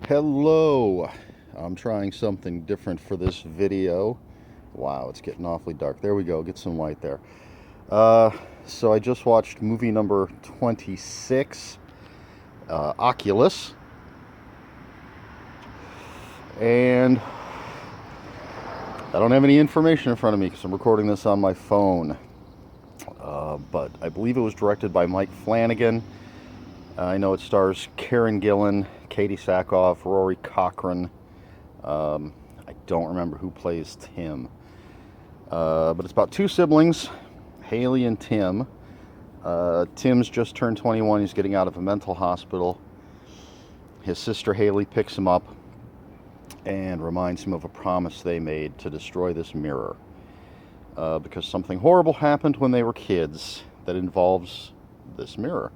Hello, I'm trying something different for this video. Wow, it's getting awfully dark. There we go, get some light there. So I just watched movie number 26, Oculus, and I don't have any information in front of me because I'm recording this on my phone. But I believe it was directed by Mike Flanagan. I know it stars Karen Gillan, Katie Sackhoff, Rory Cochrane. I don't remember who plays Tim. But it's about two siblings, Haley and Tim. Tim's just turned 21. He's getting out of a mental hospital. His sister Haley picks him up and reminds him of a promise they made to destroy this mirror. Because something horrible happened when they were kids that involves this mirror.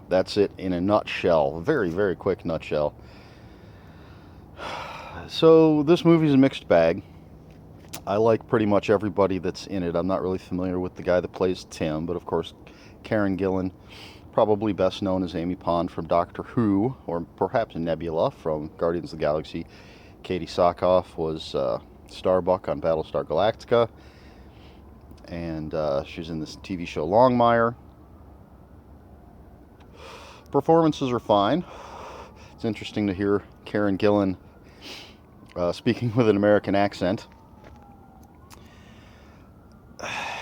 That's it in a nutshell. A very, very quick nutshell. So this movie's a mixed bag. I like pretty much everybody that's in it. I'm not really familiar with the guy that plays Tim, but of course Karen Gillan, probably best known as Amy Pond from Doctor Who, or perhaps Nebula from Guardians of the Galaxy. Katie Sackhoff was Starbuck on Battlestar Galactica, and she's in this TV show Longmire. Performances are fine. It's interesting to hear Karen Gillan speaking with an American accent.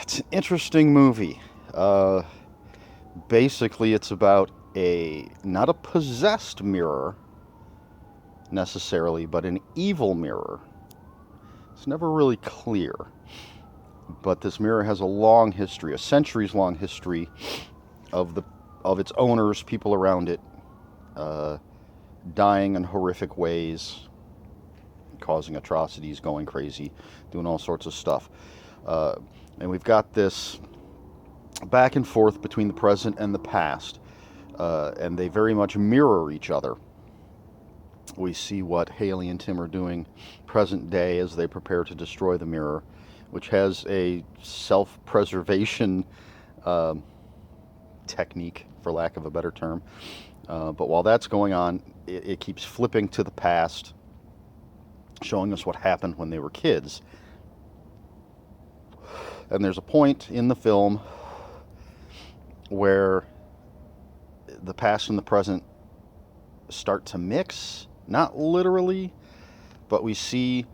It's an interesting movie. Basically, it's about not a possessed mirror necessarily, but an evil mirror. It's never really clear. But this mirror has a long history, a centuries-long history of its owners, people around it, dying in horrific ways, causing atrocities, going crazy, doing all sorts of stuff. And we've got this back and forth between the present and the past, and they very much mirror each other. We see what Haley and Tim are doing present day as they prepare to destroy the mirror, which has a self-preservation technique, for lack of a better term. But while that's going on, it keeps flipping to the past, showing us what happened when they were kids. And there's a point in the film where the past and the present start to mix. Not literally, but we see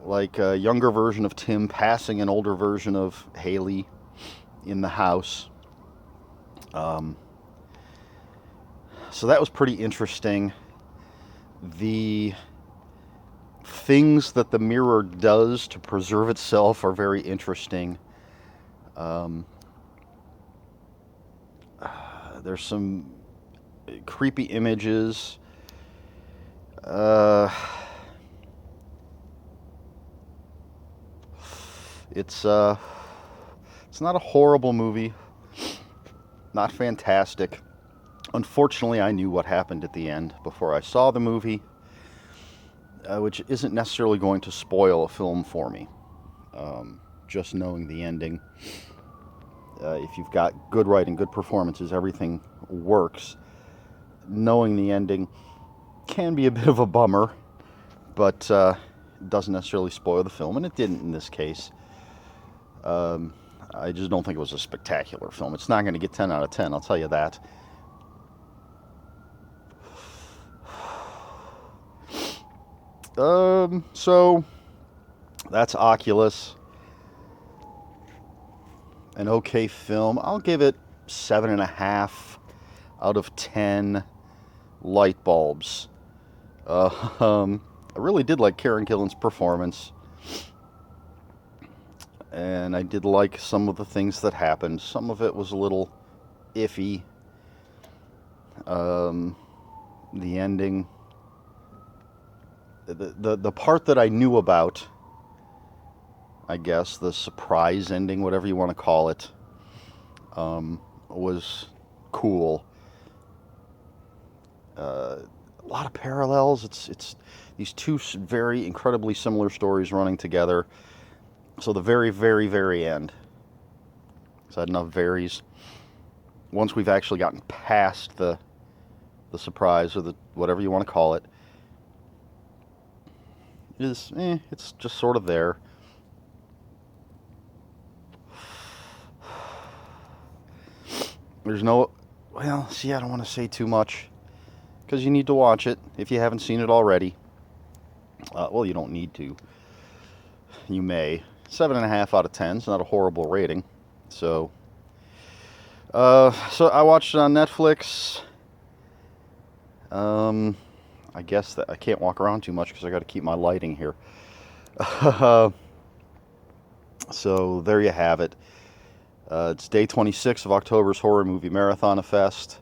like a younger version of Tim passing an older version of Haley in the house. So that was pretty interesting. The things that the mirror does to preserve itself are very interesting. There's some creepy images. It's not a horrible movie. Not fantastic. Unfortunately, I knew what happened at the end before I saw the movie, which isn't necessarily going to spoil a film for me. Just knowing the ending. If you've got good writing, good performances, everything works. Knowing the ending can be a bit of a bummer, but doesn't necessarily spoil the film, and it didn't in this case. I just don't think it was a spectacular film. It's not going to get 10 out of 10, I'll tell you that. So that's Oculus. An okay film. I'll give it 7.5 out of 10 light bulbs. I really did like Karen Gillan's performance. And I did like some of the things that happened. Some of it was a little iffy. The ending. The part that I knew about, I guess, the surprise ending, whatever you want to call it, was cool. A lot of parallels. It's these two very incredibly similar stories running together. So the very, very, very end. Is that enough varies? Once we've actually gotten past the the surprise, or the whatever you want to call it, is, it's just sort of there. There's no, well, see, I don't want to say too much, because you need to watch it if you haven't seen it already. Well, you don't need to. You may. 7.5 out of 10 is not a horrible rating. So I watched it on Netflix. I guess that I can't walk around too much because I got to keep my lighting here. So there you have it. It's day 26 of October's Horror Movie Marathon Fest.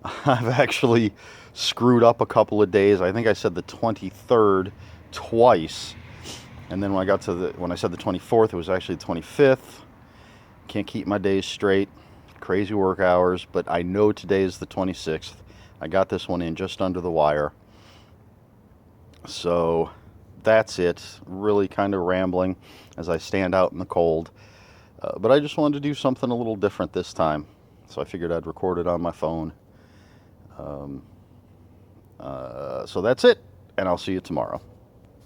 I've actually screwed up a couple of days. I think I said the 23rd twice. And then when I said the 24th, it was actually the 25th. Can't keep my days straight. Crazy work hours, but I know today is the 26th. I got this one in just under the wire. So that's it. Really kind of rambling as I stand out in the cold. But I just wanted to do something a little different this time. So I figured I'd record it on my phone. So that's it, and I'll see you tomorrow.